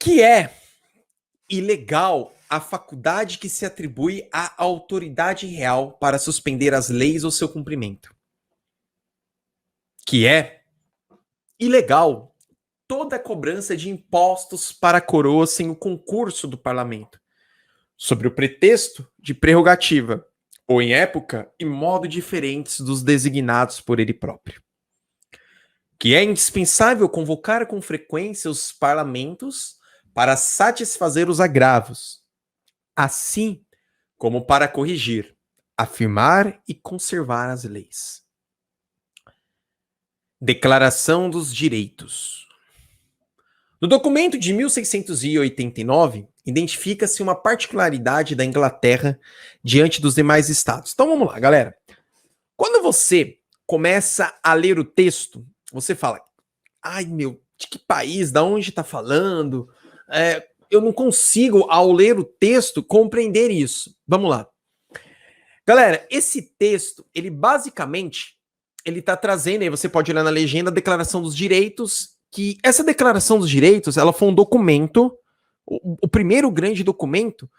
Que é ilegal a faculdade que se atribui à autoridade real para suspender as leis ou seu cumprimento. Que é ilegal toda cobrança de impostos para a coroa sem o concurso do parlamento, sob o pretexto de prerrogativa, ou em época e modo diferentes dos designados por ele próprio. Que é indispensável convocar com frequência os parlamentos para satisfazer os agravos, assim como para corrigir, afirmar e conservar as leis. Declaração dos Direitos. No documento de 1689, identifica-se uma particularidade da Inglaterra diante dos demais estados. Então vamos lá, galera. Quando você começa a ler o texto, você fala, ai meu, de que país, da onde está falando? Eu não consigo, ao ler o texto, compreender isso. Vamos lá. Galera, esse texto, ele basicamente, ele está trazendo, aí você pode olhar na legenda, a Declaração dos Direitos, que essa Declaração dos Direitos, ela foi um documento, o primeiro grande documento,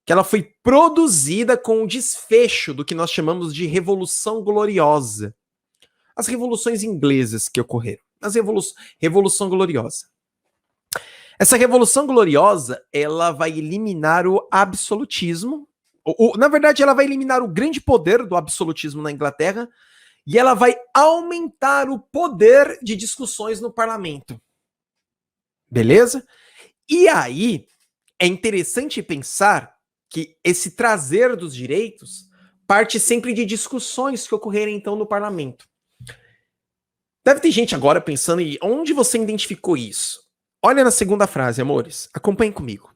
que ela foi produzida com o desfecho do que nós chamamos de Revolução Gloriosa. As revoluções inglesas que ocorreram. Revolução Gloriosa. Essa Revolução Gloriosa, ela vai eliminar o absolutismo. Na verdade, ela vai eliminar o grande poder do absolutismo na Inglaterra e ela vai aumentar o poder de discussões no parlamento. Beleza? E aí, é interessante pensar que esse trazer dos direitos parte sempre de discussões que ocorrerem, então, no parlamento. Deve ter gente agora pensando em onde você identificou isso. Olha na segunda frase, amores. Acompanhem comigo.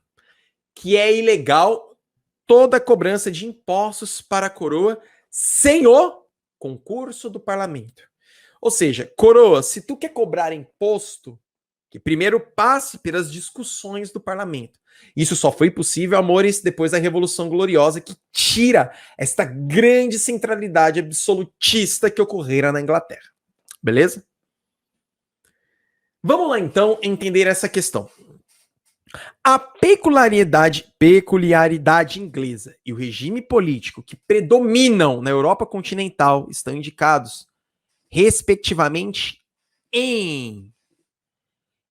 Que é ilegal toda cobrança de impostos para a coroa sem o concurso do parlamento. Ou seja, coroa, se tu quer cobrar imposto, que primeiro passe pelas discussões do parlamento. Isso só foi possível, amores, depois da Revolução Gloriosa, que tira esta grande centralidade absolutista que ocorrera na Inglaterra. Beleza? Vamos lá, então, entender essa questão. A peculiaridade inglesa e o regime político que predominam na Europa continental estão indicados, respectivamente, em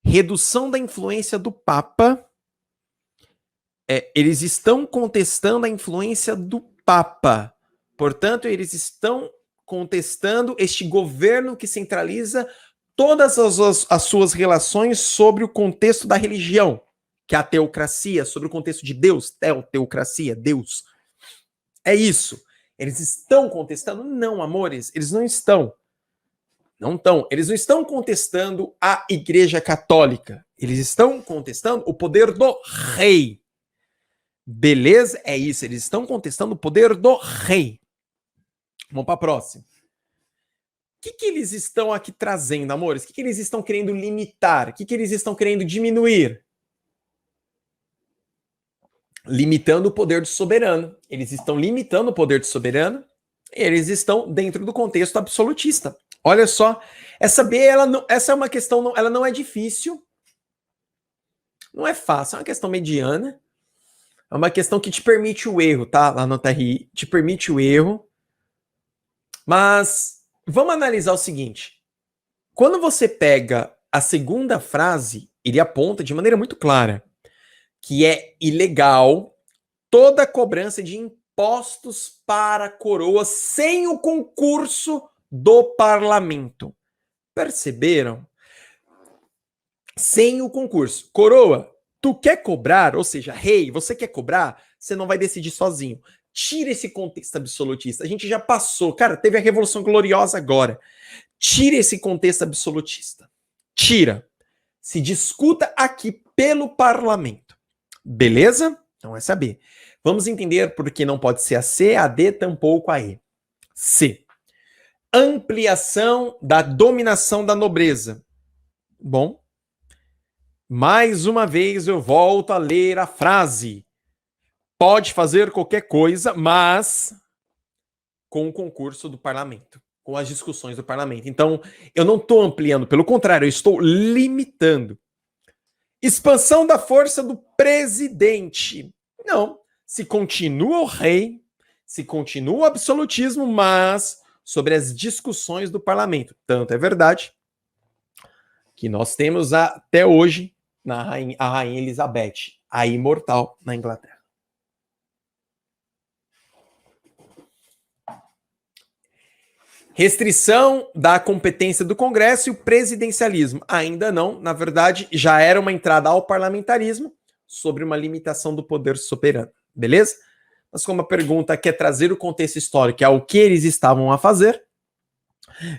redução da influência do Papa. Eles estão contestando a influência do Papa. Portanto, eles estão contestando este governo que centraliza todas as suas relações sobre o contexto da religião, que é a teocracia, sobre o contexto de Deus, teocracia, Deus. É isso. Eles estão contestando? Não, amores, eles não estão. Não estão. Eles não estão contestando a Igreja Católica. Eles estão contestando o poder do rei. Beleza? É isso. Eles estão contestando o poder do rei. Vamos para a próxima. O que eles estão aqui trazendo, amores? O que eles estão querendo limitar? O que eles estão querendo diminuir? Limitando o poder do soberano. Eles estão limitando o poder do soberano. Eles estão dentro do contexto absolutista. Olha só, essa é uma questão, ela não é difícil. Não é fácil, é uma questão mediana. É uma questão que te permite o erro, tá? Lá no TRI, te permite o erro. Mas vamos analisar o seguinte. Quando você pega a segunda frase, ele aponta de maneira muito clara que é ilegal toda cobrança de impostos para a coroa sem o concurso do parlamento. Perceberam? Sem o concurso. Coroa, tu quer cobrar, ou seja, rei, você quer cobrar, você não vai decidir sozinho. Tira esse contexto absolutista. A gente já passou. Cara, teve a Revolução Gloriosa agora. Tira esse contexto absolutista. Tira. Se discuta aqui pelo parlamento. Beleza? Então é saber. Vamos entender por que não pode ser a C, a D, tampouco a E. C. Ampliação da dominação da nobreza. Bom. Mais uma vez eu volto a ler a frase. Pode fazer qualquer coisa, mas com o concurso do parlamento, com as discussões do parlamento. Então, eu não estou ampliando, pelo contrário, eu estou limitando. Expansão da força do presidente. Não. Se continua o rei, se continua o absolutismo, mas sobre as discussões do parlamento. Tanto é verdade que nós temos até hoje a Rainha Elizabeth, a imortal na Inglaterra. Restrição da competência do Congresso e o presidencialismo. Ainda não, na verdade, já era uma entrada ao parlamentarismo sobre uma limitação do poder soberano, beleza? Mas como a pergunta quer trazer o contexto histórico ao que eles estavam a fazer,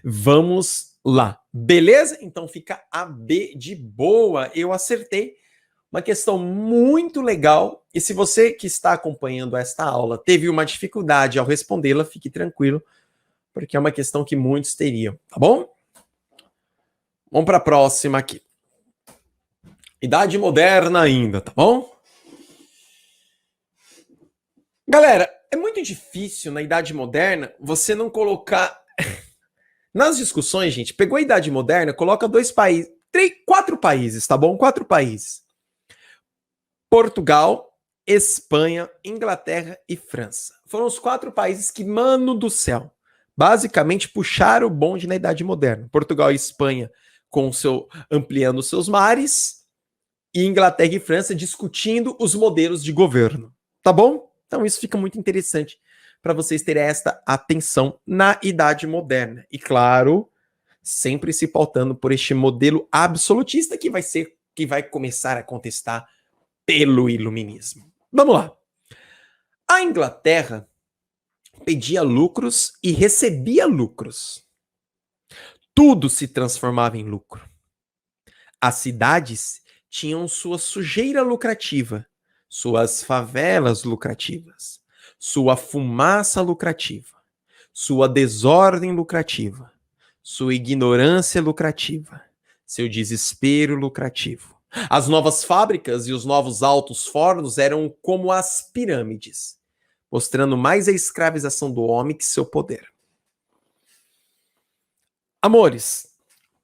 vamos lá, beleza? Então fica a B de boa, eu acertei. Uma questão muito legal, e se você que está acompanhando esta aula teve uma dificuldade ao respondê-la, fique tranquilo, porque é uma questão que muitos teriam, tá bom? Vamos para a próxima aqui. Idade moderna ainda, tá bom? Galera, é muito difícil na Idade Moderna você não colocar... Nas discussões, gente, pegou a Idade Moderna, coloca 4 países, tá bom? 4 países. Portugal, Espanha, Inglaterra e França. Foram os 4 países que, mano do céu, basicamente puxaram o bonde na Idade Moderna. Portugal e Espanha ampliando seus mares, e Inglaterra e França discutindo os modelos de governo. Tá bom? Então isso fica muito interessante para vocês terem esta atenção na Idade Moderna. E claro, sempre se pautando por este modelo absolutista que vai começar a contestar pelo iluminismo. Vamos lá. A Inglaterra pedia lucros e recebia lucros. Tudo se transformava em lucro. As cidades tinham sua sujeira lucrativa, suas favelas lucrativas, sua fumaça lucrativa, sua desordem lucrativa, sua ignorância lucrativa, seu desespero lucrativo. As novas fábricas e os novos altos fornos eram como as pirâmides, mostrando mais a escravização do homem que seu poder. Amores,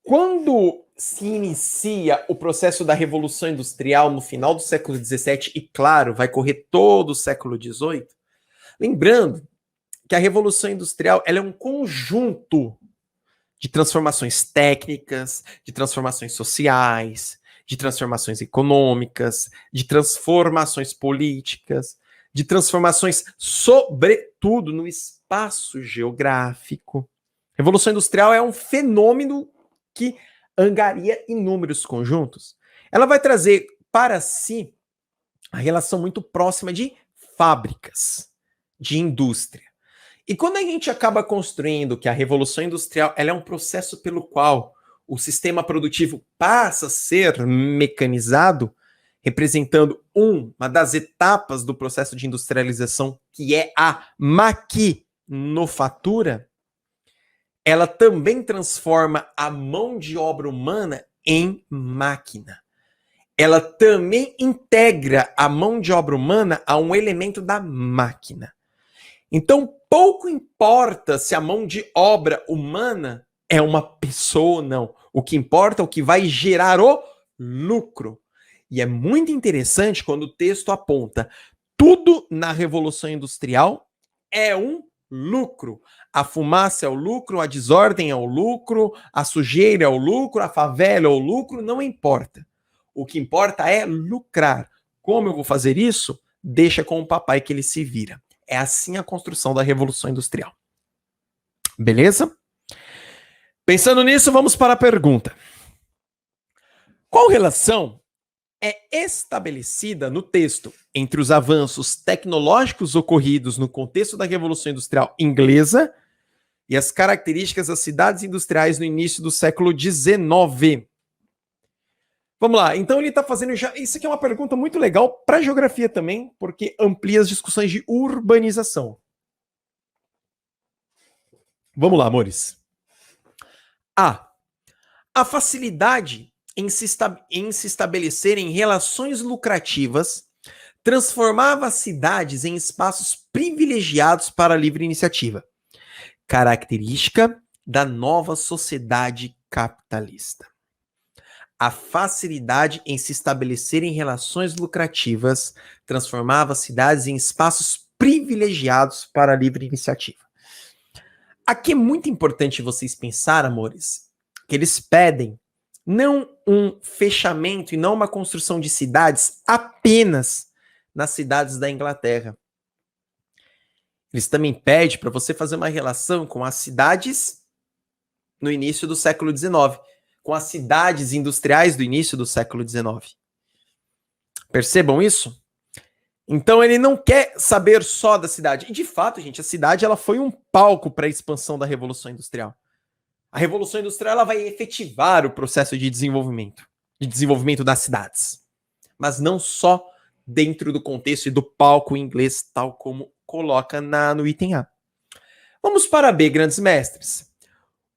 quando se inicia o processo da Revolução Industrial no final do século XVII, e claro, vai correr todo o século XVIII, lembrando que a Revolução Industrial ela é um conjunto de transformações técnicas, de transformações sociais, de transformações econômicas, de transformações políticas, de transformações, sobretudo, no espaço geográfico. Revolução Industrial é um fenômeno que angaria inúmeros conjuntos. Ela vai trazer para si a relação muito próxima de fábricas, de indústria. E quando a gente acaba construindo que a Revolução Industrial ela é um processo pelo qual o sistema produtivo passa a ser mecanizado, representando uma das etapas do processo de industrialização, que é a maquinofatura, ela também transforma a mão de obra humana em máquina. Ela também integra a mão de obra humana a um elemento da máquina. Então, pouco importa se a mão de obra humana é uma pessoa ou não. O que importa é o que vai gerar o lucro. E é muito interessante quando o texto aponta tudo na Revolução Industrial é um lucro. A fumaça é o lucro, a desordem é o lucro, a sujeira é o lucro, a favela é o lucro, não importa. O que importa é lucrar. Como eu vou fazer isso? Deixa com o papai que ele se vira. É assim a construção da Revolução Industrial. Beleza? Pensando nisso, vamos para a pergunta. Qual relação é estabelecida no texto entre os avanços tecnológicos ocorridos no contexto da Revolução Industrial inglesa e as características das cidades industriais no início do século XIX? Vamos lá, então ele está fazendo já... Isso aqui é uma pergunta muito legal para a geografia também, porque amplia as discussões de urbanização. Vamos lá, amores. A facilidade em se estabelecerem relações lucrativas transformava as cidades em espaços privilegiados para a livre iniciativa, característica da nova sociedade capitalista. A facilidade em se estabelecerem relações lucrativas transformava as cidades em espaços privilegiados para a livre iniciativa. Aqui é muito importante vocês pensar, amores, que eles pedem não um fechamento e não uma construção de cidades apenas nas cidades da Inglaterra. Eles também pedem para você fazer uma relação com as cidades no início do século XIX, com as cidades industriais do início do século XIX. Percebam isso? Então ele não quer saber só da cidade. E de fato, gente, a cidade ela foi um palco para a expansão da Revolução Industrial. A Revolução Industrial ela vai efetivar o processo de desenvolvimento das cidades. Mas não só dentro do contexto e do palco inglês, tal como coloca no item A. Vamos para B, grandes mestres.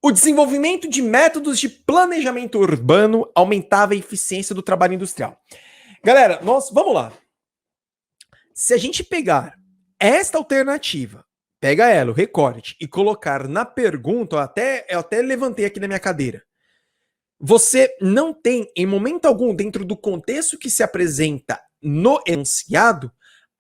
O desenvolvimento de métodos de planejamento urbano aumentava a eficiência do trabalho industrial. Galera, vamos lá. Se a gente pegar esta alternativa, pega ela, o recorte, e colocar na pergunta, eu até levantei aqui na minha cadeira. Você não tem, em momento algum, dentro do contexto que se apresenta no enunciado,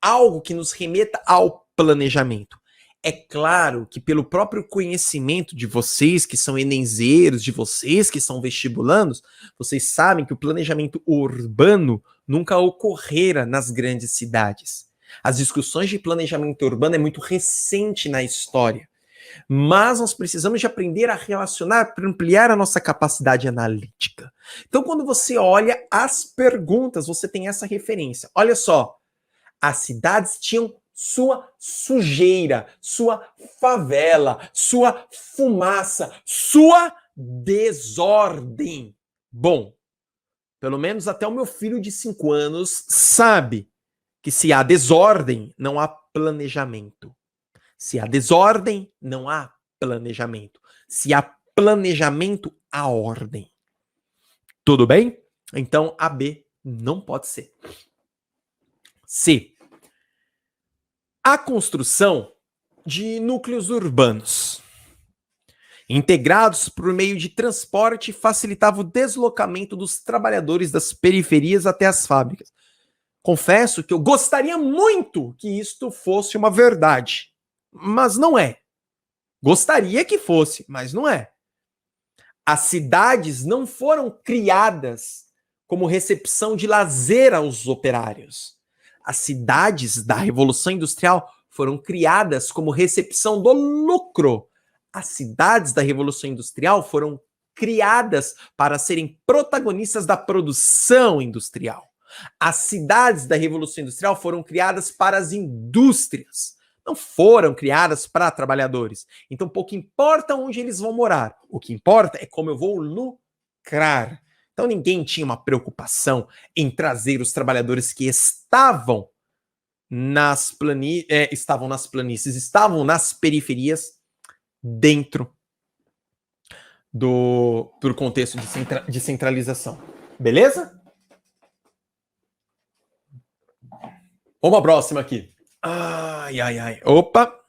algo que nos remeta ao planejamento. É claro que pelo próprio conhecimento de vocês, que são enenzeiros, de vocês que são vestibulandos, vocês sabem que o planejamento urbano nunca ocorrera nas grandes cidades. As discussões de planejamento urbano é muito recente na história. Mas nós precisamos de aprender a relacionar para ampliar a nossa capacidade analítica. Então, quando você olha as perguntas, você tem essa referência. Olha só, as cidades tinham sua sujeira, sua favela, sua fumaça, sua desordem. Bom, pelo menos até o meu filho de 5 anos sabe que se há desordem, não há planejamento. Se há desordem, não há planejamento. Se há planejamento, há ordem. Tudo bem? Então, a B não pode ser. C. A construção de núcleos urbanos integrados por meio de transporte facilitava o deslocamento dos trabalhadores das periferias até as fábricas. Confesso que eu gostaria muito que isto fosse uma verdade, mas não é. Gostaria que fosse, mas não é. As cidades não foram criadas como recepção de lazer aos operários. As cidades da Revolução Industrial foram criadas como recepção do lucro. As cidades da Revolução Industrial foram criadas para serem protagonistas da produção industrial. As cidades da Revolução Industrial foram criadas para as indústrias. Não foram criadas para trabalhadores. Então, pouco importa onde eles vão morar. O que importa é como eu vou lucrar. Então, ninguém tinha uma preocupação em trazer os trabalhadores que estavam nas planícies, estavam nas periferias, dentro do contexto de centralização. Beleza? Vamos à próxima aqui. Ai, ai, ai. Opa!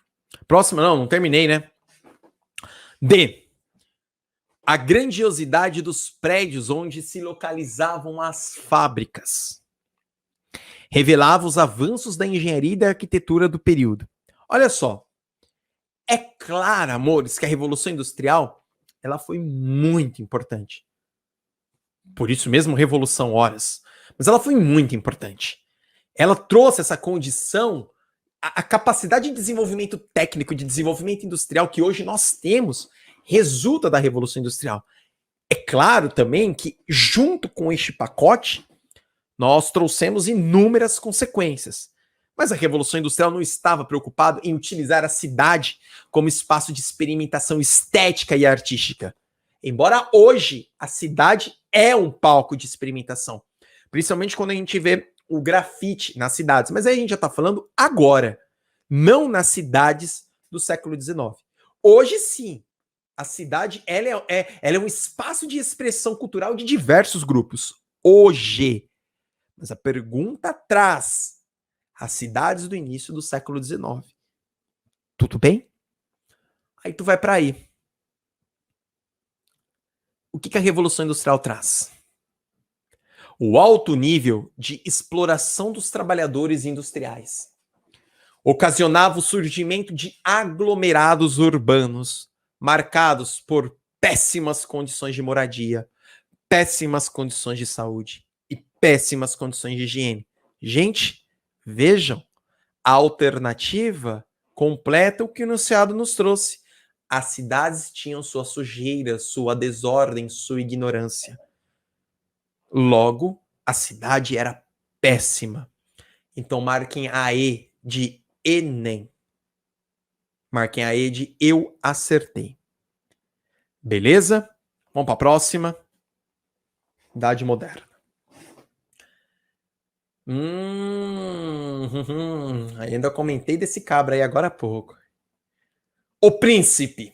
Próxima, não terminei, né? D. A grandiosidade dos prédios onde se localizavam as fábricas revelava os avanços da engenharia e da arquitetura do período. Olha só. É claro, amores, que a Revolução Industrial ela foi muito importante. Por isso mesmo, Revolução Horas. Mas ela foi muito importante. Ela trouxe essa condição, a capacidade de desenvolvimento técnico, de desenvolvimento industrial que hoje nós temos, resulta da Revolução Industrial. É claro também que, junto com este pacote, nós trouxemos inúmeras consequências. Mas a Revolução Industrial não estava preocupada em utilizar a cidade como espaço de experimentação estética e artística. Embora hoje a cidade é um palco de experimentação. Principalmente quando a gente vê o grafite nas cidades. Mas aí a gente já está falando agora, não nas cidades do século XIX. Hoje sim, a cidade ela é um espaço de expressão cultural de diversos grupos. Hoje. Mas a pergunta traz as cidades do início do século XIX. Tudo bem? Aí tu vai para aí. O que a Revolução Industrial traz? o alto nível de exploração dos trabalhadores industriais ocasionava o surgimento de aglomerados urbanos marcados por péssimas condições de moradia, péssimas condições de saúde e péssimas condições de higiene. Gente, vejam, a alternativa completa o que o enunciado nos trouxe. As cidades tinham sua sujeira, sua desordem, sua ignorância. Logo, a cidade era péssima. Então, marquem a E de Enem. Marquem a E de eu acertei. Beleza? Vamos para a próxima. Idade moderna. Ainda comentei desse cabra aí agora há pouco. O príncipe.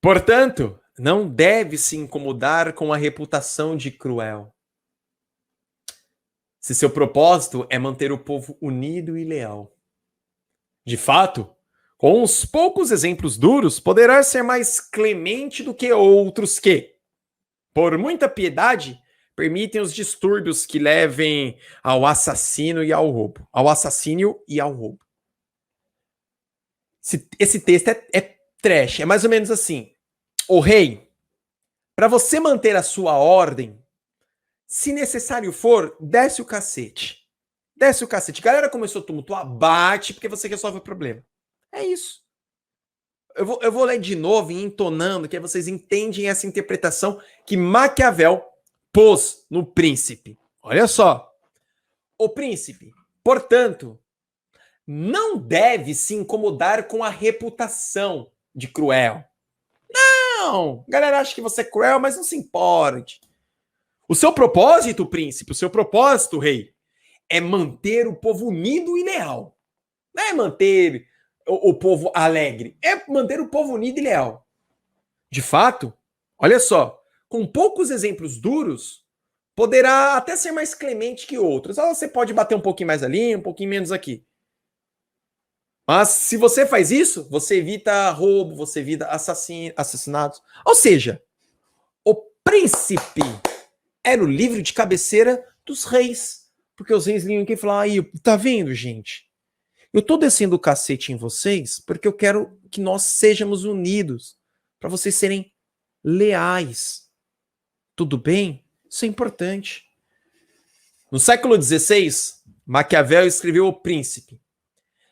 Portanto, não deve se incomodar com a reputação de cruel. Se seu propósito é manter o povo unido e leal. De fato, com uns poucos exemplos duros, poderá ser mais clemente do que outros que, por muita piedade, permitem os distúrbios que levem ao assassino e ao roubo. Ao assassínio e ao roubo. Esse texto é trash, é mais ou menos assim. O rei, para você manter a sua ordem, se necessário for, desce o cacete. Desce o cacete. A galera começou a tumultuar, bate, porque você resolve o problema. É isso. Eu vou ler de novo, entonando, que aí vocês entendem essa interpretação que Maquiavel pôs no príncipe. Olha só. O príncipe, portanto, não deve se incomodar com a reputação de cruel. Não! A galera acha que você é cruel, mas não se importe. O seu propósito, príncipe, o seu propósito, rei, é manter o povo unido e leal. Não é manter o povo alegre, é manter o povo unido e leal. De fato, olha só, com poucos exemplos duros, poderá até ser mais clemente que outros. Você pode bater um pouquinho mais ali, um pouquinho menos aqui. Mas se você faz isso, você evita roubo, você evita assassinatos. Ou seja, o príncipe era o livro de cabeceira dos reis. Porque os reis liam aqui e falavam, aí, tá vendo, gente? Eu tô descendo o cacete em vocês porque eu quero que nós sejamos unidos, para vocês serem leais. Tudo bem? Isso é importante. No século XVI, Maquiavel escreveu O Príncipe,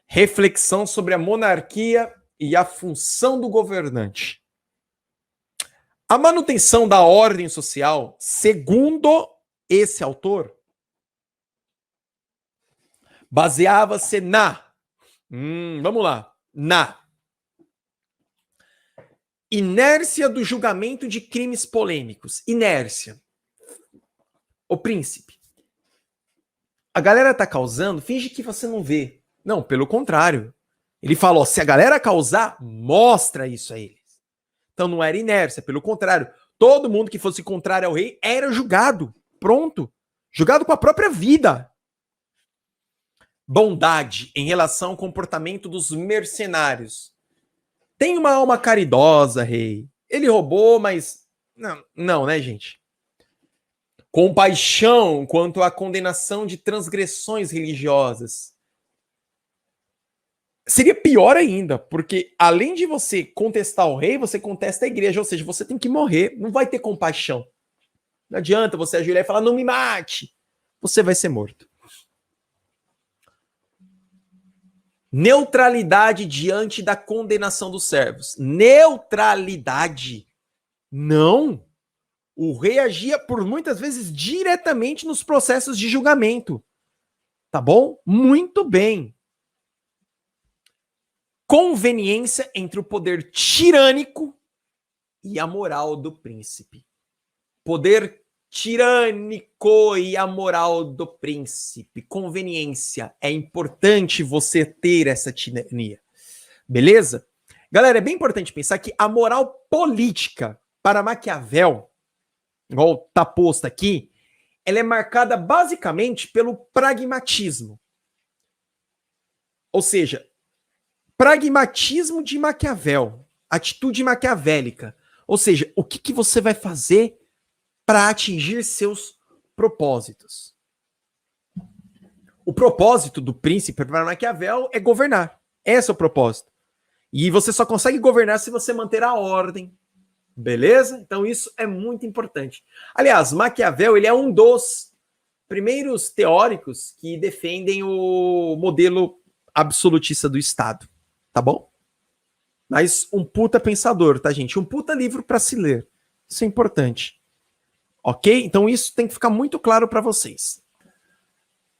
reflexão sobre a monarquia e a função do governante. A manutenção da ordem social, segundo esse autor, baseava-se vamos lá, na inércia do julgamento de crimes polêmicos. Inércia. O príncipe. A galera tá causando, finge que você não vê. Não, pelo contrário. Ele falou, se a galera causar, mostra isso a eles. Então não era inércia, pelo contrário. Todo mundo que fosse contrário ao rei era julgado. Pronto. Julgado com a própria vida. Bondade em relação ao comportamento dos mercenários. Tem uma alma caridosa, rei. Ele roubou, mas... Não, né, gente? Compaixão quanto à condenação de transgressões religiosas. Seria pior ainda, porque além de você contestar o rei, você contesta a igreja, ou seja, você tem que morrer, não vai ter compaixão. Não adianta você ajoelhar e falar, não me mate. Você vai ser morto. Neutralidade diante da condenação dos servos. Neutralidade. Não. O rei agia por muitas vezes diretamente nos processos de julgamento. Tá bom? Muito bem. Conveniência entre o poder tirânico e a moral do príncipe. Poder tirânico e a moral do príncipe. Conveniência. É importante você ter essa tirania. Beleza? Galera, é bem importante pensar que a moral política para Maquiavel, igual tá posto aqui, ela é marcada basicamente pelo pragmatismo. Ou seja, pragmatismo de Maquiavel, atitude maquiavélica. Ou seja, o que você vai fazer para atingir seus propósitos. O propósito do príncipe para Maquiavel é governar. Esse é o propósito. E você só consegue governar se você manter a ordem. Beleza? Então isso é muito importante. Aliás, Maquiavel ele é um dos primeiros teóricos que defendem o modelo absolutista do Estado. Tá bom? Mas um puta pensador, tá, gente? Um puta livro para se ler. Isso é importante. Ok? Então isso tem que ficar muito claro para vocês.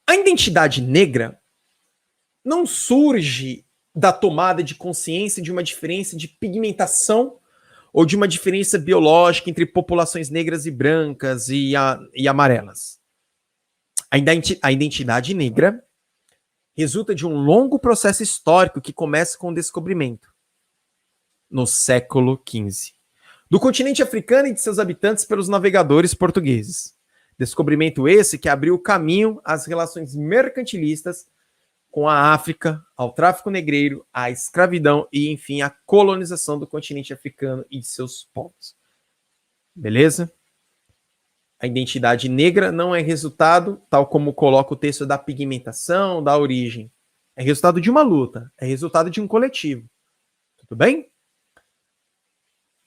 A identidade negra não surge da tomada de consciência de uma diferença de pigmentação ou de uma diferença biológica entre populações negras e brancas e amarelas. A identidade negra resulta de um longo processo histórico que começa com o descobrimento, no século XV, do continente africano e de seus habitantes pelos navegadores portugueses. Descobrimento esse que abriu o caminho às relações mercantilistas com a África, ao tráfico negreiro, à escravidão e, enfim, à colonização do continente africano e de seus povos. Beleza? A identidade negra não é resultado, tal como coloca o texto, da pigmentação, da origem. É resultado de uma luta, é resultado de um coletivo. Tudo bem?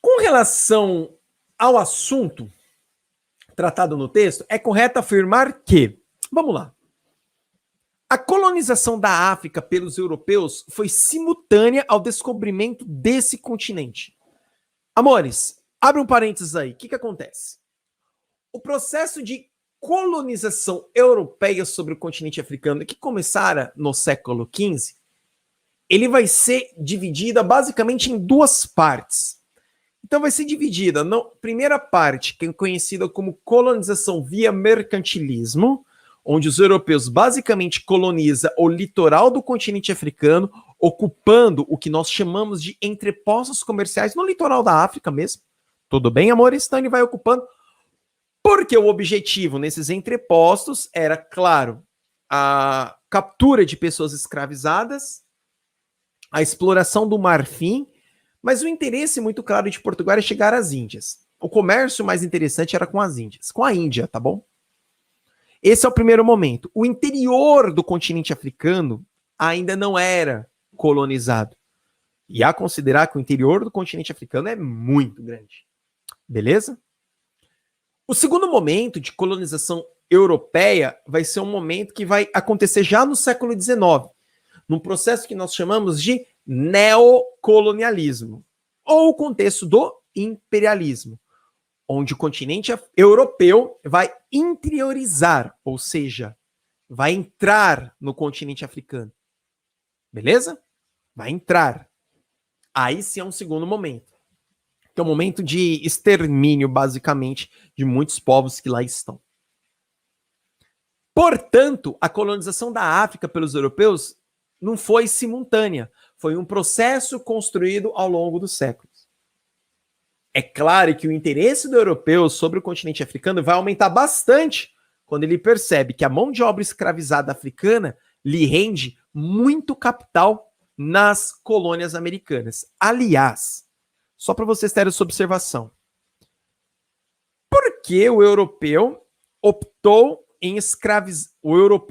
Com relação ao assunto tratado no texto, é correto afirmar que, vamos lá, a colonização da África pelos europeus foi simultânea ao descobrimento desse continente. Amores, abre um parênteses aí. O que acontece? O processo de colonização europeia sobre o continente africano, que começara no século XV, ele vai ser dividido basicamente em duas partes. Então vai ser dividida na primeira parte, que é conhecida como colonização via mercantilismo, onde os europeus basicamente colonizam o litoral do continente africano, ocupando o que nós chamamos de entrepostos comerciais no litoral da África mesmo. Tudo bem, amores? Então ele vai ocupando, porque o objetivo nesses entrepostos era, claro, a captura de pessoas escravizadas, a exploração do marfim, mas o interesse muito claro de Portugal era chegar às Índias. O comércio mais interessante era com as Índias, com a Índia, tá bom? Esse é o primeiro momento. O interior do continente africano ainda não era colonizado. E há a considerar que o interior do continente africano é muito grande. Beleza? O segundo momento de colonização europeia vai ser um momento que vai acontecer já no século XIX, num processo que nós chamamos de neocolonialismo, ou o contexto do imperialismo, onde o continente europeu vai interiorizar, ou seja, vai entrar no continente africano. Beleza? Vai entrar. Aí sim é um segundo momento. Que é um momento de extermínio, basicamente, de muitos povos que lá estão. Portanto, a colonização da África pelos europeus não foi simultânea. Foi um processo construído ao longo dos séculos. É claro que o interesse do europeu sobre o continente africano vai aumentar bastante quando ele percebe que a mão de obra escravizada africana lhe rende muito capital nas colônias americanas. Aliás, só para vocês terem essa observação, por que o europeu optou em escravizar...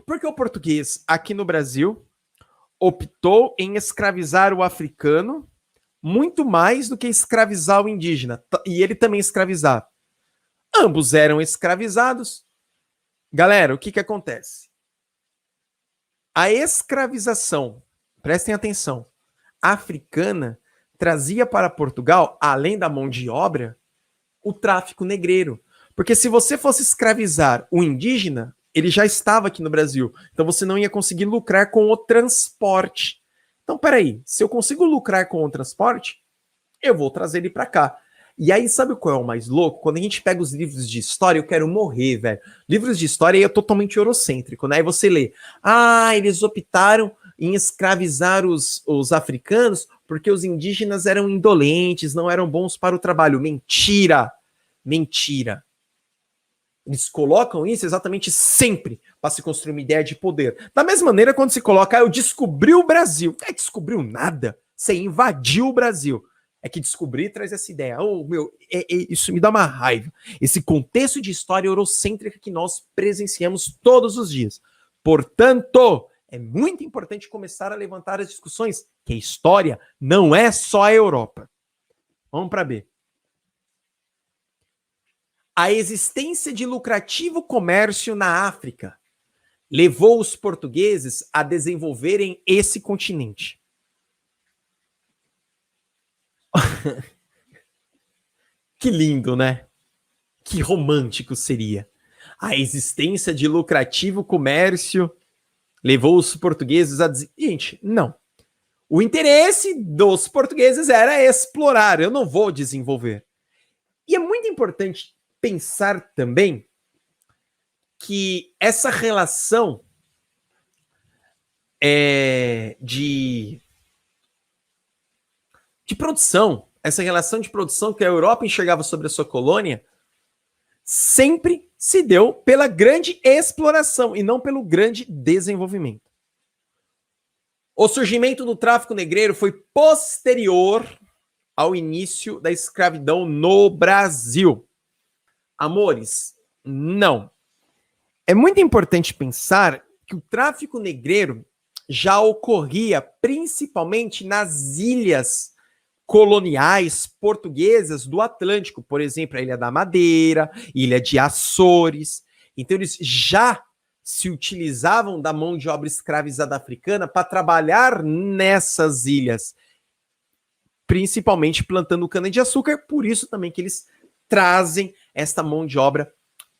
Por que o português aqui no Brasil optou em escravizar o africano muito mais do que escravizar o indígena? E ele também escravizava. Ambos eram escravizados. Galera, o que acontece? A escravização, prestem atenção, africana trazia para Portugal, além da mão de obra, o tráfico negreiro. Porque se você fosse escravizar o indígena, ele já estava aqui no Brasil. Então você não ia conseguir lucrar com o transporte. Então, peraí, se eu consigo lucrar com o transporte, eu vou trazer ele para cá. E aí, sabe qual é o mais louco? Quando a gente pega os livros de história, eu quero morrer, velho. Livros de história é totalmente eurocêntrico, né? Aí você lê, eles optaram em escravizar os africanos porque os indígenas eram indolentes, não eram bons para o trabalho. Mentira! Mentira! Eles colocam isso exatamente sempre para se construir uma ideia de poder. Da mesma maneira, quando se coloca, eu descobri o Brasil. Descobriu nada. Você invadiu o Brasil. É que descobrir traz essa ideia. Oh, meu, isso me dá uma raiva. Esse contexto de história eurocêntrica que nós presenciamos todos os dias. Portanto, é muito importante começar a levantar as discussões que a história não é só a Europa. Vamos para B. A existência de lucrativo comércio na África levou os portugueses a desenvolverem esse continente. Que lindo, né? Que romântico seria. A existência de lucrativo comércio levou os portugueses a dizer... Gente, não. O interesse dos portugueses era explorar. Eu não vou desenvolver. E é muito importante pensar também que essa relação de produção, essa relação de produção que a Europa enxergava sobre a sua colônia, sempre se deu pela grande exploração e não pelo grande desenvolvimento. O surgimento do tráfico negreiro foi posterior ao início da escravidão no Brasil. Amores, não. É muito importante pensar que o tráfico negreiro já ocorria principalmente nas ilhas coloniais portuguesas do Atlântico, por exemplo, a Ilha da Madeira, Ilha de Açores. Então, eles já se utilizavam da mão de obra escravizada africana para trabalhar nessas ilhas, principalmente plantando cana-de-açúcar, por isso também que eles trazem esta mão de obra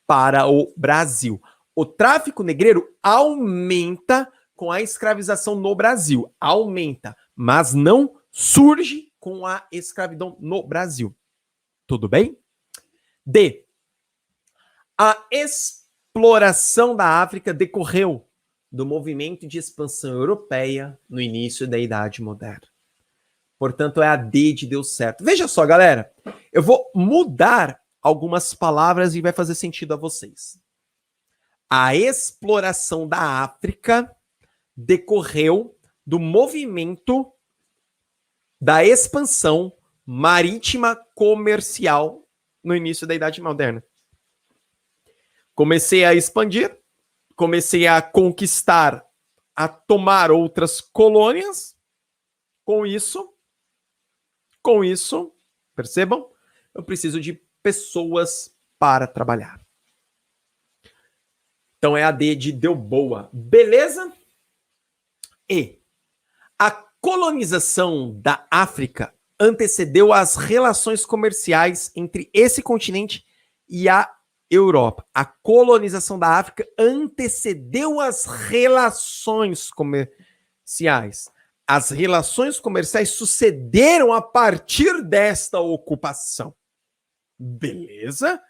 para o Brasil. O tráfico negreiro aumenta com a escravização no Brasil, aumenta, mas não surge com a escravidão no Brasil. Tudo bem? D. A exploração da África decorreu do movimento de expansão europeia no início da Idade Moderna. Portanto, é a D de deu certo. Veja só, galera, eu vou mudar algumas palavras e vai fazer sentido a vocês. A exploração da África decorreu do movimento da expansão marítima comercial no início da Idade Moderna. Comecei a expandir, comecei a conquistar, a tomar outras colônias. Com isso, percebam, eu preciso de pessoas para trabalhar. Então é a D de deu boa. Beleza? E a colonização da África antecedeu as relações comerciais entre esse continente e a Europa. A colonização da África antecedeu as relações comerciais. As relações comerciais sucederam a partir desta ocupação. Beleza?